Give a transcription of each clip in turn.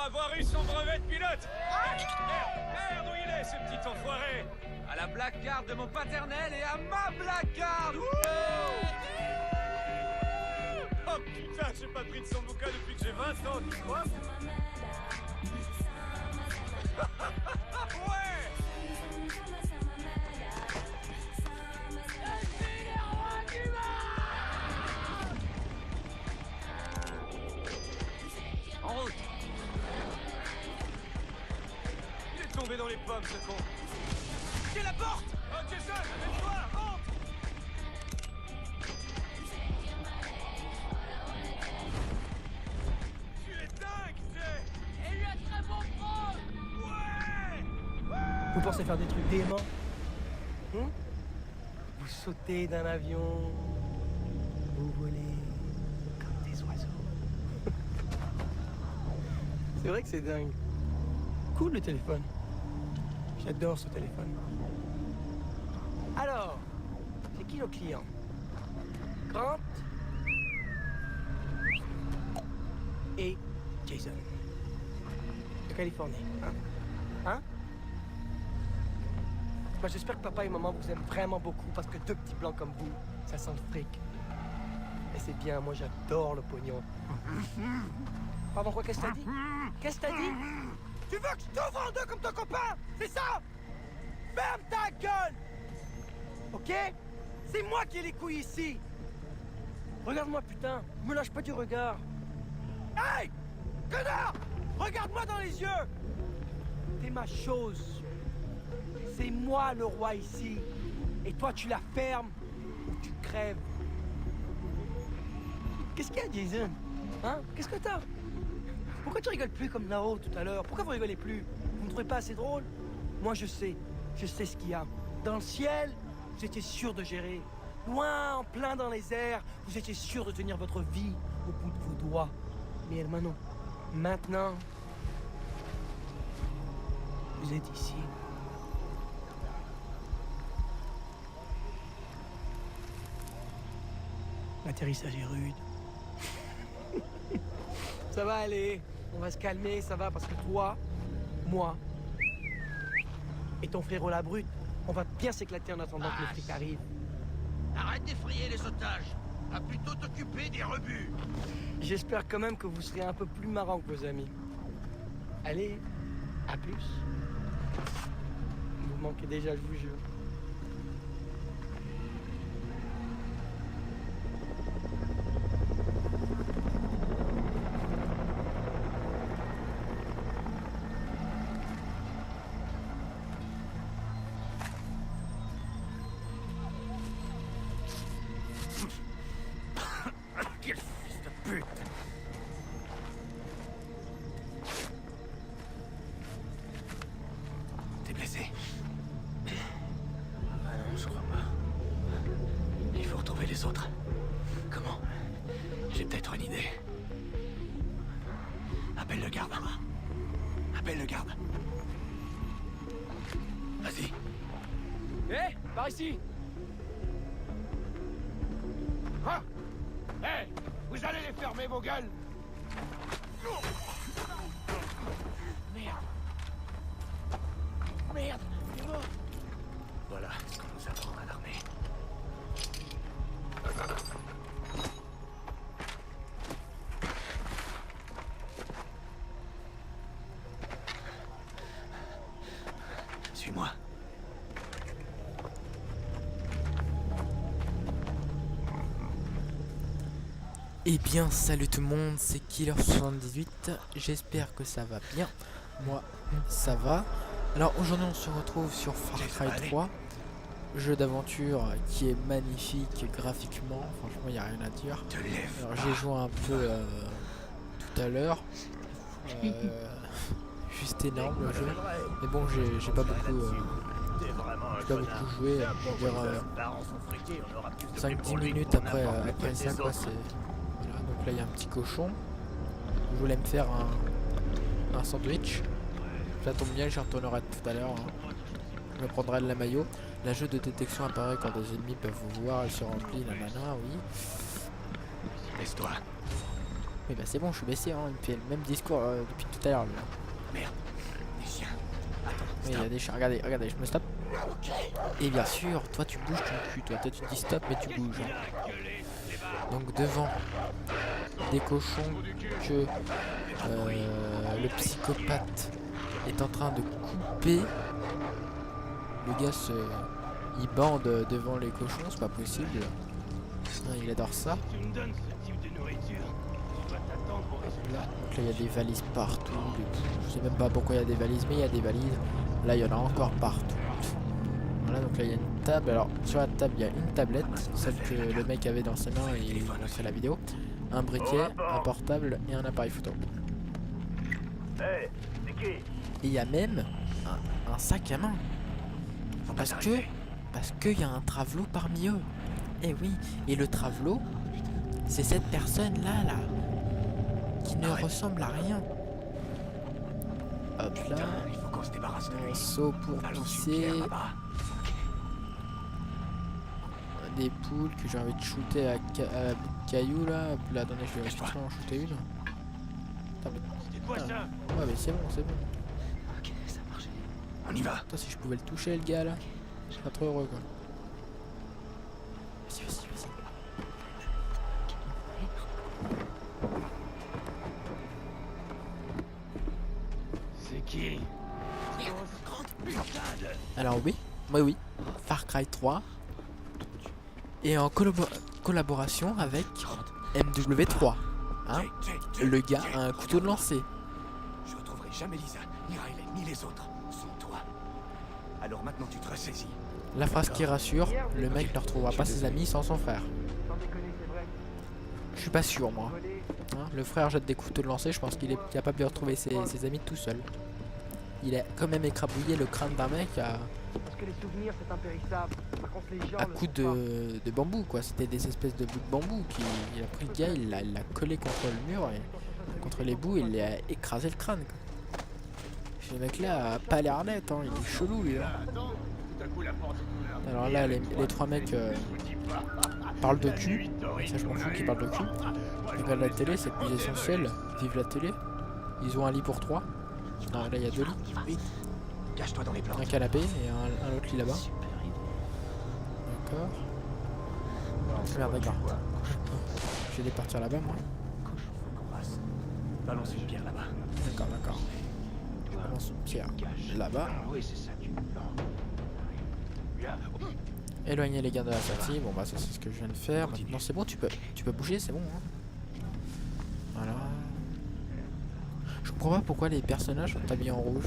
avoir eu son brevet de pilote. Merde, où il est, ce petit enfoiré? À la black card de mon paternel et à ma black card. Oh putain, j'ai pas pris de son bouquin depuis que j'ai 20 ans, tu crois? Ouais. En route. Il est tombé dans les pommes, ce con. C'est la porte. Oh Jason, amène-toi, rentre. Tu es dingue, Jay. Et lui a très bon prendre. Ouais. Vous pensez faire des trucs déments? Vous sautez d'un avion, vous volez comme des oiseaux. C'est vrai que c'est dingue. Cool le téléphone. J'adore ce téléphone. Alors, c'est qui nos clients? Grant et Jason. De Californie, hein? Hein? Moi, j'espère que papa et maman vous aiment vraiment beaucoup parce que deux petits blancs comme vous, ça sent le fric. Et c'est bien, moi j'adore le pognon. Pardon, quoi, qu'est-ce que t'as dit? Qu'est-ce que t'as dit? Tu veux que je t'ouvre en deux comme ton copain? C'est ça? Ferme ta gueule! Ok? C'est moi qui ai les couilles ici! Regarde-moi, putain! Me lâche pas du regard! Hey! Connard! Regarde-moi dans les yeux! T'es ma chose. C'est moi le roi ici. Et toi, tu la fermes ou tu crèves. Qu'est-ce qu'il y a, Jason? Hein? Qu'est-ce que t'as? Pourquoi tu rigoles plus comme là-haut tout à l'heure? Pourquoi vous rigolez plus? Vous ne trouvez pas assez drôle? Moi, je sais ce qu'il y a. Dans le ciel, vous étiez sûr de gérer. Loin, en plein dans les airs, vous étiez sûr de tenir votre vie au bout de vos doigts. Mais hermano, maintenant, vous êtes ici. L'atterrissage est rude. Ça va aller, on va se calmer, ça va, parce que toi, moi et ton frérot la brute, on va bien s'éclater en attendant que le flic arrive. Arrête d'effrayer les otages. Va plutôt t'occuper des rebuts. J'espère quand même que vous serez un peu plus marrant que vos amis. Allez, à plus. Vous manquez déjà, je vous jure. Quel fils de pute! T'es blessé? Ah non, je crois pas. Il faut retrouver les autres. Comment? J'ai peut-être une idée. Appelle le garde. Appelle le garde. Vas-y. Hé, par ici. Hein? Hé! Vous allez les fermer, vos gueules! Merde! Merde! Il est mort! Voilà ce qu'on nous apprend à l'armée. Suis-moi. Eh bien salut tout le monde, c'est Killer78, j'espère que ça va bien, moi ça va. Alors aujourd'hui on se retrouve sur Far Cry 3, jeu d'aventure qui est magnifique graphiquement, franchement il n'y a rien à dire. Alors j'ai joué un peu tout à l'heure, juste énorme le jeu, mais bon j'ai pas beaucoup joué, on va dire 5-10 minutes après ça quoi, c'est... Voilà, donc là il y a un petit cochon. Je voulais me faire un sandwich. Ça tombe bien, j'y retournerai tout à l'heure. Hein. Je me prendrai de la maillot. La jeu de détection apparaît quand des ennemis peuvent vous voir. Elle se remplit, la nana, oui. Laisse-toi. Oui bah c'est bon, je suis baissé, hein. Il me fait le même discours depuis tout à l'heure. Merde, des chiens. Attends, Oui, il y a des chiens. Regardez, regardez, je me stoppe. Et bien sûr, toi tu bouges ton cul, toi tu te dis stop mais tu bouges. Donc devant des cochons que le psychopathe est en train de couper. Le gars il bande devant les cochons, c'est pas possible. Il adore ça. Là, donc là il y a des valises partout. Je sais même pas pourquoi il y a des valises, mais il y a des valises. Là il y en a encore partout. Voilà, donc là il y a une table. Alors sur la table il y a une tablette, celle que le mec avait dans ses mains et il montrait la vidéo. Un briquet, un portable et un appareil photo. Et il y a même un sac à main. Parce qu'il y a un travelot parmi eux. Et oui, et le travelot, c'est cette personne là qui ne ressemble à rien. Hop là, Il faut qu'on se débarrasse de lui. un seau pour pisser, des poules que j'ai envie de shooter à bout de cailloux là. Hop là, attendez, je vais vite en shooter une. Putain, mais... Ouais mais c'est bon, c'est bon. Ok, ça a marché. On y va. Putain, si je pouvais le toucher le gars là, je serais trop heureux quoi. Vas-y, vas-y, vas-y. C'est qui? Alors oui, oui, Far Cry 3 et en collaboration avec MW3. Hein, le gars a un couteau de lancer. Je retrouverai jamais Lisa, ni Riley, ni les autres. Sans toi. Alors maintenant tu te ressaisis. La phrase qui rassure, le mec ne retrouvera pas ses amis sans son frère. Je suis pas sûr moi. Hein, le frère jette des couteaux de lancer, je pense qu'il est capable de retrouver ses amis tout seul. Il a quand même écrabouillé le crâne d'un mec à coups de bambou quoi. C'était des espèces de bouts de bambou il a pris le gars, il l'a collé contre le mur et contre les bouts, il lui a écrasé le crâne quoi. Ce mec là a pas l'air net, hein, il est chelou lui là. Alors là les trois mecs parlent de cul, ça je m'en fous qu'ils parlent de cul. Ils regardent la télé, c'est le plus essentiel, vivent la télé. Ils ont un lit pour 3. Non là il y a 2 lits. Cache-toi dans les plantes. Un canapé et un autre lit là-bas. D'accord. Merde, d'accord. Je vais départir là-bas moi. Balance une pierre là-bas. D'accord, d'accord. Balance une pierre là-bas. Éloigner les gardes de la sortie. Bon bah ça c'est ce que je viens de faire. Maintenant c'est bon, tu peux bouger, c'est bon. Hein. Voilà. Je comprends pas pourquoi les personnages sont habillés en rouge.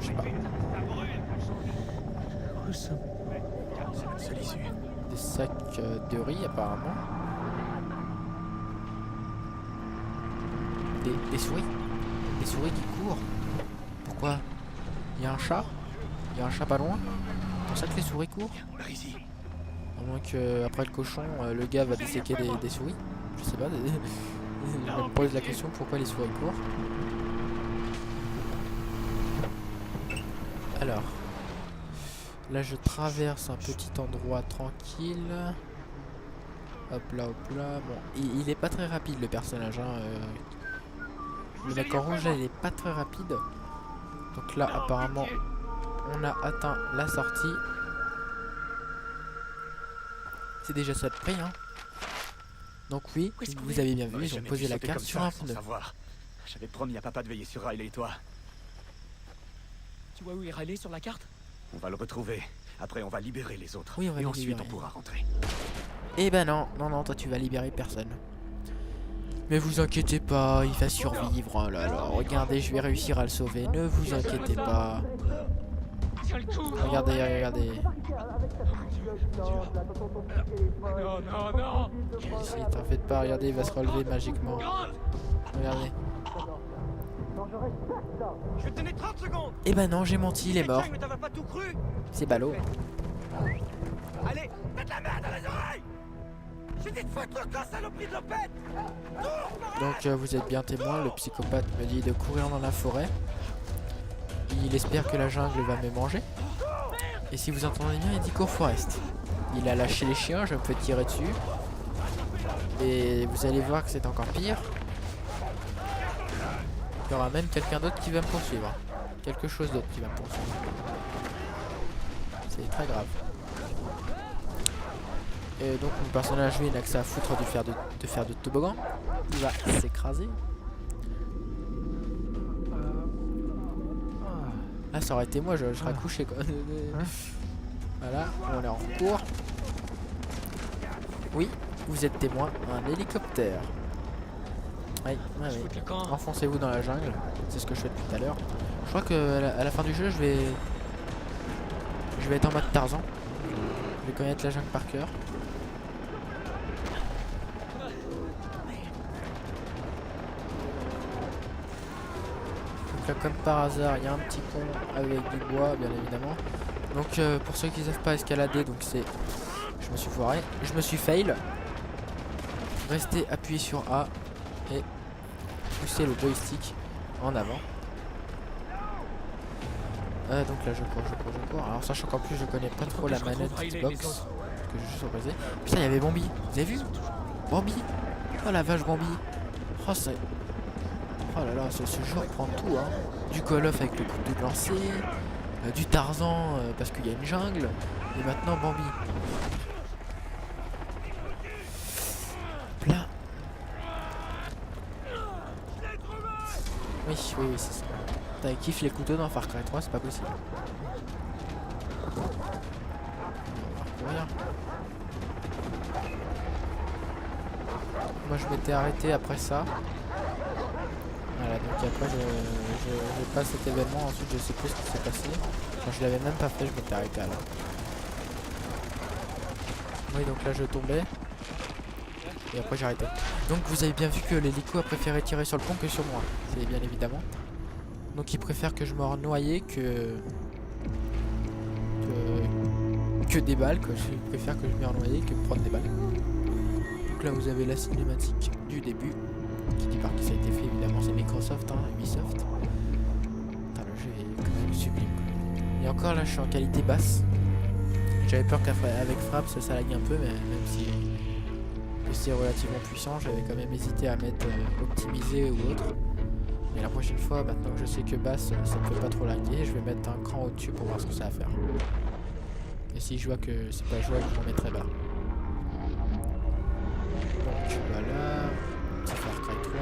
Je sais pas. C'est notre seule issue. Des sacs de riz apparemment. Des souris. Des souris qui courent. Pourquoi? Il y a un chat? Il y a un chat pas loin? C'est pour ça que les souris courent? Par ici. À moins que après le cochon, le gars va disséquer des souris. Je sais pas. Je me pose la question pourquoi les souris courent. Alors. Là je traverse un petit endroit tranquille. Hop là, hop là. Bon, il est pas très rapide le personnage. Hein. Le mec en rouge là, il est pas très rapide. Donc là apparemment on a atteint la sortie. C'est déjà ça de prix hein. Donc oui, vous avez bien vu, ils ont posé la carte sur un pneu. J'avais promis à papa de veiller sur Riley et toi. Tu vois où est Riley sur la carte? On va le retrouver. Après on va libérer les autres. Oui, on va et les ensuite libérer. on pourra rentrer. Eh ben non, non, toi tu vas libérer personne. Mais vous inquiétez pas, il va survivre. Oh là là, regardez, je vais réussir à le sauver. Ne vous inquiétez pas. Regardez, regardez. Non, non, non. Si, t'en faites pas, regardez, il va se relever magiquement. Regardez. Je vais te donner 30 secondes. Eh ben non, j'ai menti, il est mort. Mais t'avais pas tout cru. C'est ballot. Allez, mets de la merde dans les oreilles. J'ai dit de foutre le camp, saloperie de lopette. Donc vous êtes bien témoin, le psychopathe me dit de courir dans la forêt. Il espère que la jungle va me manger. Et si vous entendez bien, il dit cours Forest. Il a lâché les chiens, je me fais tirer dessus. Et vous allez voir que c'est encore pire. Il y aura même quelqu'un d'autre qui va me poursuivre. Quelque chose d'autre qui va me poursuivre. C'est très grave. Et donc mon personnage lui n'a que ça à foutre de faire de toboggan. Il va s'écraser. Là ça aurait été moi, je serais couché quoi. Voilà, on est en cours. Oui, vous êtes témoin, un hélicoptère. Oui, oui. Enfoncez-vous dans la jungle, c'est ce que je fais depuis tout à l'heure. Je crois que à la fin du jeu, je vais être en mode Tarzan. Je vais connaître la jungle par cœur. Donc là, comme par hasard, il y a un petit pont avec du bois, bien évidemment. Donc pour ceux qui ne savent pas escalader, donc c'est... Je me suis foiré, je me suis fail. Restez appuyé sur A et poussez le joystick en avant. Donc là je cours. Alors sachant qu'en plus je connais pas trop la manette Xbox, que je suis surprisé. Putain, il y avait Bambi, vous avez vu? Bambi. Oh la vache Bambi. Oh c'est... Oh là là, ce jeu prend tout hein. Du Call of avec le couteau de lancer, du Tarzan parce qu'il y a une jungle, et maintenant Bambi. Là. Oui, c'est ça. T'as kiffé les couteaux dans Far Cry 3, c'est pas possible. On va recourir. Moi je m'étais arrêté après ça. Voilà, donc après je passe cet événement, ensuite je sais plus ce qui s'est passé. Quand je l'avais même pas fait, je m'étais arrêté là. Oui, donc là je tombais. Et après j'ai arrêté. Donc vous avez bien vu que l'hélico a préféré tirer sur le pont que sur moi. C'est bien évidemment. Donc il préfère que je me noyer que des balles. Je préfère que je me noyer que prendre des balles. Donc là vous avez la cinématique du début. Qui dit par qui ça a été fait évidemment, c'est Microsoft, hein, Ubisoft. Putain, le jeu est quand même sublime. Et encore là je suis en qualité basse. J'avais peur qu'avec Fraps ça lag un peu, mais même si c'est relativement puissant, j'avais quand même hésité à mettre optimisé ou autre. Mais la prochaine fois, maintenant que je sais que basse ça ne peut pas trop laguer, je vais mettre un cran au-dessus pour voir ce que ça va faire. Et si je vois que c'est pas jouable, je m'en mettrai bas. Donc voilà, c'est Far Cry 3.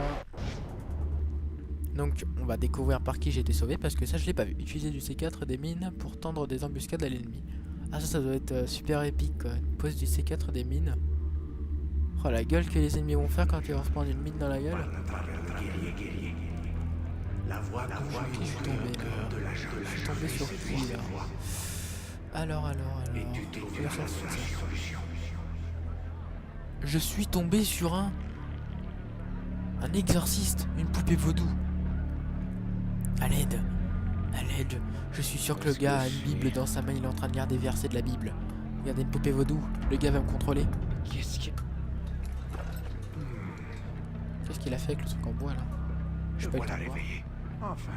Donc on va découvrir par qui j'ai été sauvé parce que ça je l'ai pas vu. Utiliser du C4 des mines pour tendre des embuscades à l'ennemi. Ah ça doit être super épique quoi. Pose du C4 des mines. Oh la gueule que les ennemis vont faire quand ils vont se prendre une mine dans la gueule. Je suis tombé là. Je suis tombé sur qui là. Alors. Je suis tombé sur un exorciste, une poupée vaudou. À l'aide. Je suis sûr que le gars a une Bible dans sa main, il est en train de lire des versets de la Bible. Regardez une poupée vaudou, le gars va me contrôler. Qu'est-ce qu'il a fait avec le truc en bois là? Je peux pas le voir. Enfin,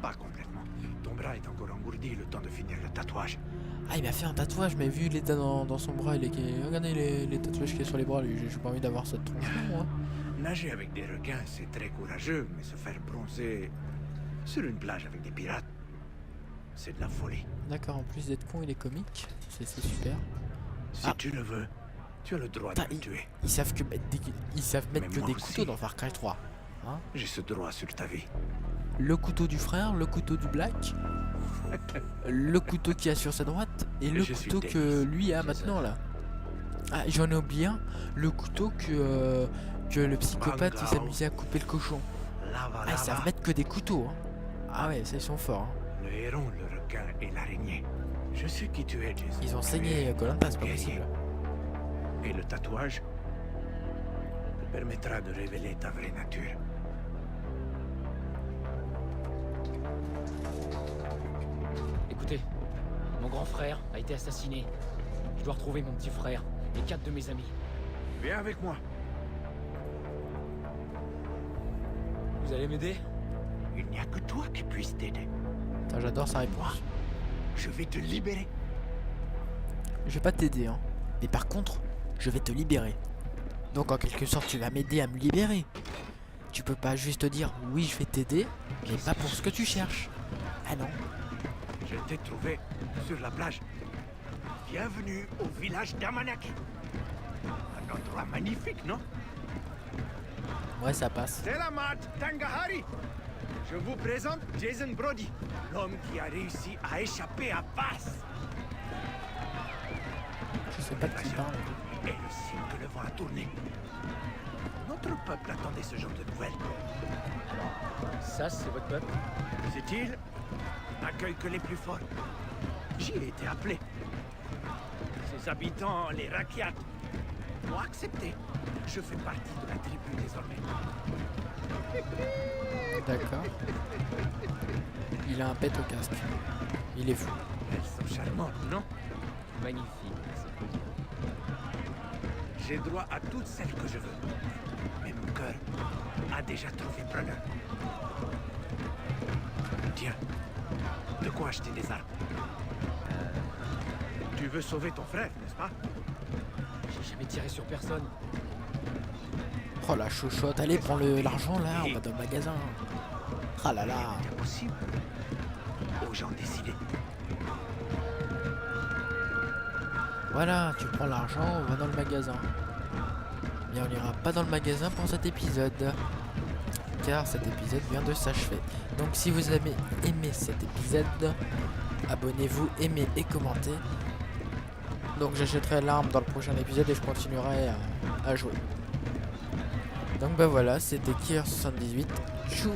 pas complètement. Ton bras est encore engourdi le temps de finir le tatouage. Ah, il m'a fait un tatouage, mais vu l'état dans son bras, regardez les tatouages qu'il y a sur les bras, lui, j'ai pas envie d'avoir cette tronche moi. Nager avec des requins, c'est très courageux, mais se faire bronzer sur une plage avec des pirates, c'est de la folie. D'accord, en plus d'être con, il est comique, c'est super. Si tu le veux, tu as le droit de me tuer. Ils savent mettre que des couteaux dans Far Cry 3. Hein? J'ai ce droit sur ta vie. Le couteau du frère, le couteau du Black, le couteau qui a sur sa droite et le couteau que lui a maintenant là. Ah, j'en ai oublié un, le couteau que le psychopathe il s'amusait à couper le cochon. Ah, ils savent mettre que des couteaux. Hein. Ah ouais, ça ils sont forts. Hein. Le héron, le requin et l'araignée. Je sais qui tu es, Jason. Ils ont saigné Koh-Lanta, c'est pas possible. Et le tatouage te permettra de révéler ta vraie nature. Écoutez, mon grand frère a été assassiné. Je dois retrouver mon petit frère et 4 de mes amis. Viens avec moi. Vous allez m'aider? Il n'y a que toi qui puisse t'aider. J'adore sa réponse. Je vais te libérer. Je vais pas t'aider, hein. Mais par contre, je vais te libérer. Donc en quelque sorte, tu vas m'aider à me libérer. Tu peux pas juste dire oui, je vais t'aider, mais pas pour ce que tu cherches. Ah non. Je t'ai trouvé sur la plage. Bienvenue au village d'Amanaki. Un endroit magnifique, non? Ouais, ça passe. Selamat Tangahari. Je vous présente Jason Brody, l'homme qui a réussi à échapper à Bass. Je sais pas de qui parle. Et le signe que le vent a tourné. Notre peuple attendait ce genre de nouvelles. Ça, c'est votre peuple? Cette île n'accueille que les plus forts. J'y ai été appelé. Ses habitants, les Rakyat, m'ont accepté. Je fais partie de la tribu désormais. D'accord. Il a un pet au casque. Il est fou. Elles sont charmantes, non? Magnifique. J'ai droit à toutes celles que je veux. Mais mon cœur a déjà trouvé preneur. Tiens, de quoi acheter des armes? Tu veux sauver ton frère, n'est-ce pas? J'ai jamais tiré sur personne. Oh la chochotte, allez, prends l'argent là, on va dans le magasin. Ah là là. C'est impossible. Aux gens décidés. Voilà, tu prends l'argent, on va dans le magasin. Mais on n'ira pas dans le magasin pour cet épisode. Car cet épisode vient de s'achever. Donc si vous avez aimé cet épisode, abonnez-vous, aimez et commentez. Donc j'achèterai l'arme dans le prochain épisode et je continuerai à jouer. Donc bah voilà, c'était Killer78. Tchou.